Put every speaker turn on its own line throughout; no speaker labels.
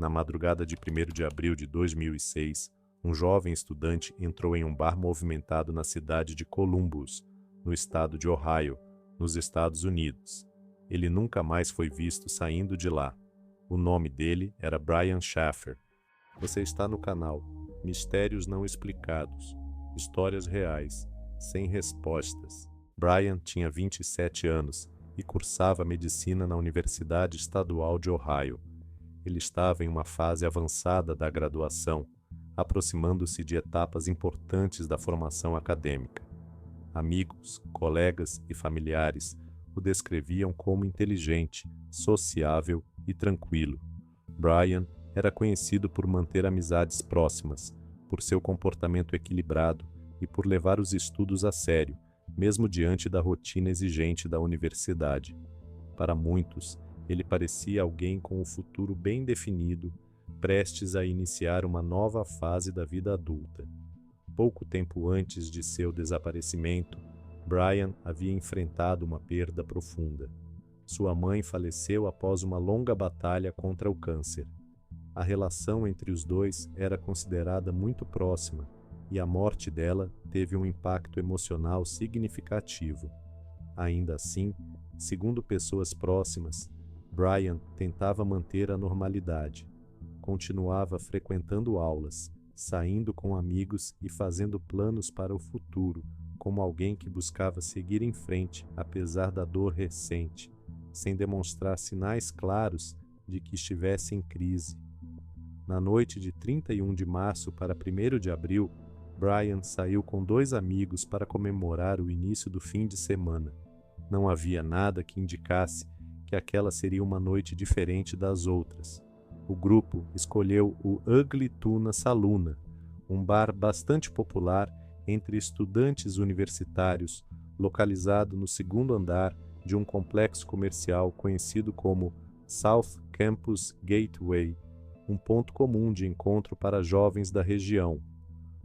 Na madrugada de 1º de abril de 2006, um jovem estudante entrou em um bar movimentado na cidade de Columbus, no estado de Ohio, nos Estados Unidos. Ele nunca mais foi visto saindo de lá. O nome dele era Brian Shaffer. Você está no canal Mistérios Não Explicados, Histórias Reais, Sem Respostas. Brian tinha 27 anos e cursava medicina na Universidade Estadual de Ohio. Ele estava em uma fase avançada da graduação, aproximando-se de etapas importantes da formação acadêmica. Amigos, colegas e familiares o descreviam como inteligente, sociável e tranquilo. Brian era conhecido por manter amizades próximas, por seu comportamento equilibrado e por levar os estudos a sério, mesmo diante da rotina exigente da universidade. Para muitos, ele parecia alguém com o futuro bem definido, prestes a iniciar uma nova fase da vida adulta. Pouco tempo antes de seu desaparecimento, Brian havia enfrentado uma perda profunda. Sua mãe faleceu após uma longa batalha contra o câncer. A relação entre os dois era considerada muito próxima, e a morte dela teve um impacto emocional significativo. Ainda assim, segundo pessoas próximas, Brian tentava manter a normalidade. Continuava frequentando aulas, saindo com amigos e fazendo planos para o futuro, como alguém que buscava seguir em frente apesar da dor recente, sem demonstrar sinais claros de que estivesse em crise. Na noite de 31 de março para 1º de abril, Brian saiu com 2 amigos para comemorar o início do fim de semana. Não havia nada que indicasse que aquela seria uma noite diferente das outras. O grupo escolheu o Ugly Tuna Saloon, um bar bastante popular entre estudantes universitários, localizado no 2º andar de um complexo comercial conhecido como South Campus Gateway, um ponto comum de encontro para jovens da região.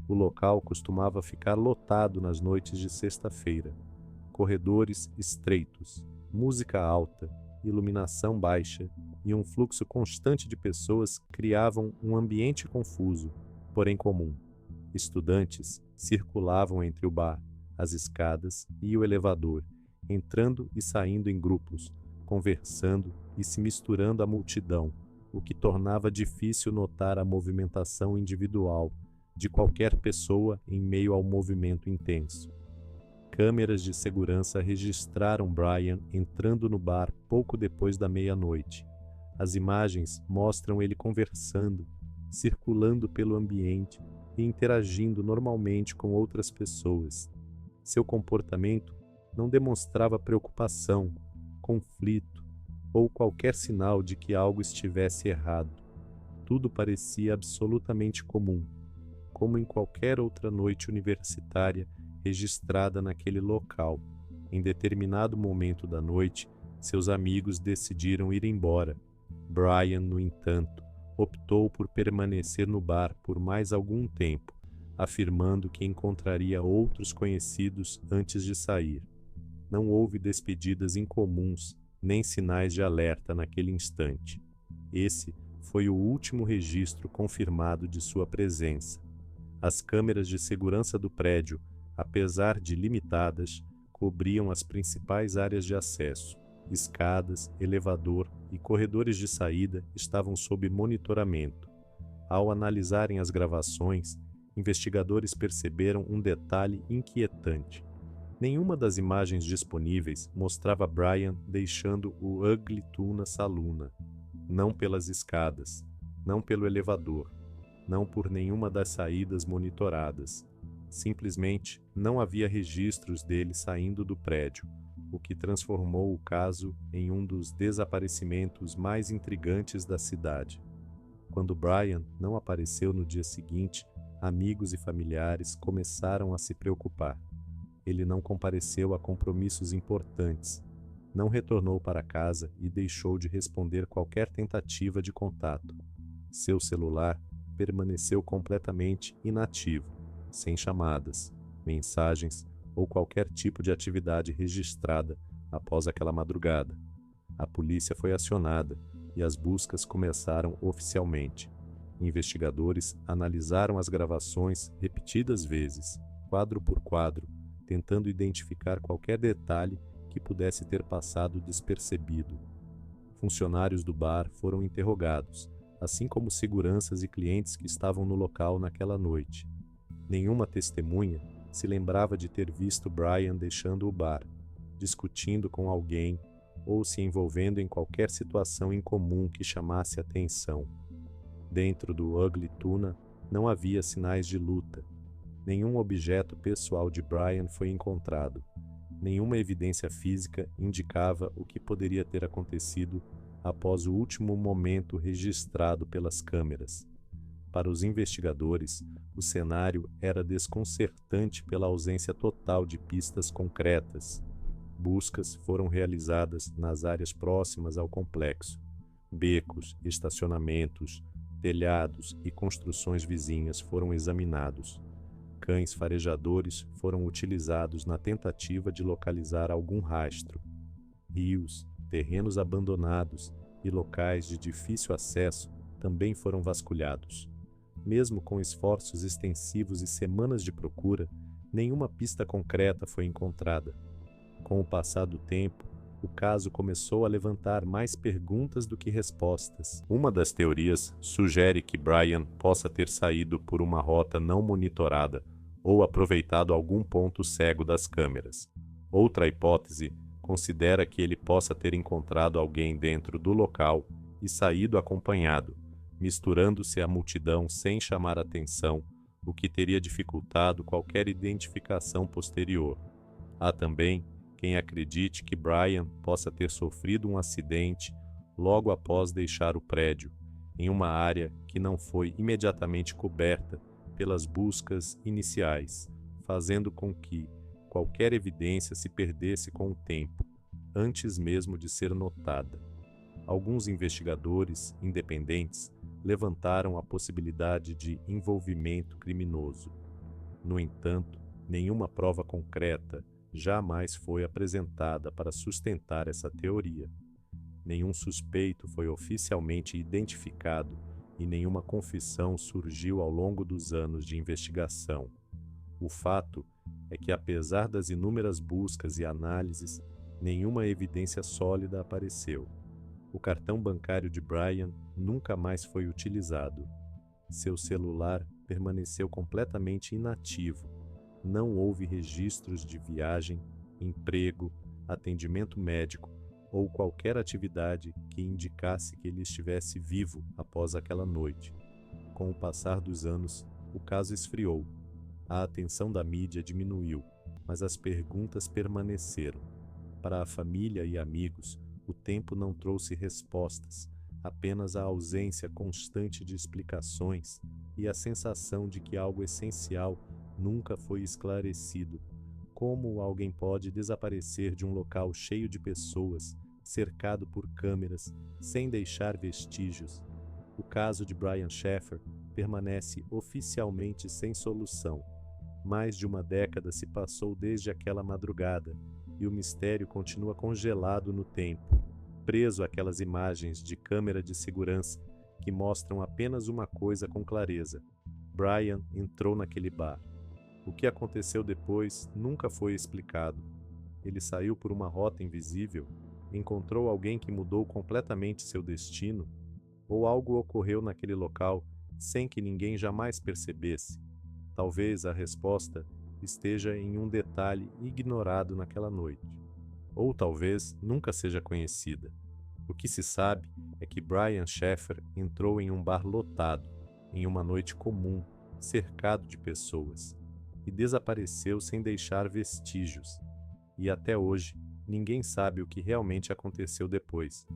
O local costumava ficar lotado nas noites de sexta-feira. Corredores estreitos, música alta, iluminação baixa e um fluxo constante de pessoas criavam um ambiente confuso, porém comum. Estudantes circulavam entre o bar, as escadas e o elevador, entrando e saindo em grupos, conversando e se misturando à multidão, o que tornava difícil notar a movimentação individual de qualquer pessoa em meio ao movimento intenso. Câmeras de segurança registraram Brian entrando no bar pouco depois da meia-noite. As imagens mostram ele conversando, circulando pelo ambiente e interagindo normalmente com outras pessoas. Seu comportamento não demonstrava preocupação, conflito ou qualquer sinal de que algo estivesse errado. Tudo parecia absolutamente comum, como em qualquer outra noite universitária registrada naquele local. Em determinado momento da noite, seus amigos decidiram ir embora. Brian, no entanto, optou por permanecer no bar por mais algum tempo, afirmando que encontraria outros conhecidos antes de sair. Não houve despedidas incomuns, nem sinais de alerta naquele instante. Esse foi o último registro confirmado de sua presença. As câmeras de segurança do prédio, apesar de limitadas, cobriam as principais áreas de acesso. Escadas, elevador e corredores de saída estavam sob monitoramento. Ao analisarem as gravações, investigadores perceberam um detalhe inquietante. Nenhuma das imagens disponíveis mostrava Brian deixando o Ugly Tuna Saloon, não pelas escadas, não pelo elevador, não por nenhuma das saídas monitoradas. Simplesmente não havia registros dele saindo do prédio, o que transformou o caso em um dos desaparecimentos mais intrigantes da cidade. Quando Brian não apareceu no dia seguinte, amigos e familiares começaram a se preocupar. Ele não compareceu a compromissos importantes, não retornou para casa e deixou de responder qualquer tentativa de contato. Seu celular permaneceu completamente inativo, sem chamadas, mensagens ou qualquer tipo de atividade registrada após aquela madrugada. A polícia foi acionada e as buscas começaram oficialmente. Investigadores analisaram as gravações repetidas vezes, quadro por quadro, tentando identificar qualquer detalhe que pudesse ter passado despercebido. Funcionários do bar foram interrogados, assim como seguranças e clientes que estavam no local naquela noite. Nenhuma testemunha se lembrava de ter visto Brian deixando o bar, discutindo com alguém ou se envolvendo em qualquer situação incomum que chamasse atenção. Dentro do Ugly Tuna não havia sinais de luta. Nenhum objeto pessoal de Brian foi encontrado. Nenhuma evidência física indicava o que poderia ter acontecido após o último momento registrado pelas câmeras. Para os investigadores, o cenário era desconcertante pela ausência total de pistas concretas. Buscas foram realizadas nas áreas próximas ao complexo. Becos, estacionamentos, telhados e construções vizinhas foram examinados. Cães farejadores foram utilizados na tentativa de localizar algum rastro. Rios, terrenos abandonados e locais de difícil acesso também foram vasculhados. Mesmo com esforços extensivos e semanas de procura, nenhuma pista concreta foi encontrada. Com o passar do tempo, o caso começou a levantar mais perguntas do que respostas. Uma das teorias sugere que Brian possa ter saído por uma rota não monitorada ou aproveitado algum ponto cego das câmeras. Outra hipótese considera que ele possa ter encontrado alguém dentro do local e saído acompanhado, misturando-se à multidão sem chamar atenção, o que teria dificultado qualquer identificação posterior. Há também quem acredite que Brian possa ter sofrido um acidente logo após deixar o prédio, em uma área que não foi imediatamente coberta pelas buscas iniciais, fazendo com que qualquer evidência se perdesse com o tempo, antes mesmo de ser notada. Alguns investigadores independentes levantaram a possibilidade de envolvimento criminoso. No entanto, nenhuma prova concreta jamais foi apresentada para sustentar essa teoria. Nenhum suspeito foi oficialmente identificado e nenhuma confissão surgiu ao longo dos anos de investigação. O fato é que, apesar das inúmeras buscas e análises, nenhuma evidência sólida apareceu. O cartão bancário de Brian nunca mais foi utilizado. Seu celular permaneceu completamente inativo. Não houve registros de viagem, emprego, atendimento médico ou qualquer atividade que indicasse que ele estivesse vivo após aquela noite. Com o passar dos anos, o caso esfriou. A atenção da mídia diminuiu, mas as perguntas permaneceram. Para a família e amigos, o tempo não trouxe respostas, apenas a ausência constante de explicações e a sensação de que algo essencial nunca foi esclarecido. Como alguém pode desaparecer de um local cheio de pessoas, cercado por câmeras, sem deixar vestígios? O caso de Brian Shaffer permanece oficialmente sem solução. Mais de uma década se passou desde aquela madrugada, e o mistério continua congelado no tempo, preso àquelas imagens de câmera de segurança que mostram apenas uma coisa com clareza: Brian entrou naquele bar. O que aconteceu depois nunca foi explicado. Ele saiu por uma rota invisível, encontrou alguém que mudou completamente seu destino, ou algo ocorreu naquele local sem que ninguém jamais percebesse. Talvez a resposta esteja em um detalhe ignorado naquela noite, ou talvez nunca seja conhecida. O que se sabe é que Brian Shaffer entrou em um bar lotado, em uma noite comum, cercado de pessoas, e desapareceu sem deixar vestígios. E até hoje, ninguém sabe o que realmente aconteceu depois.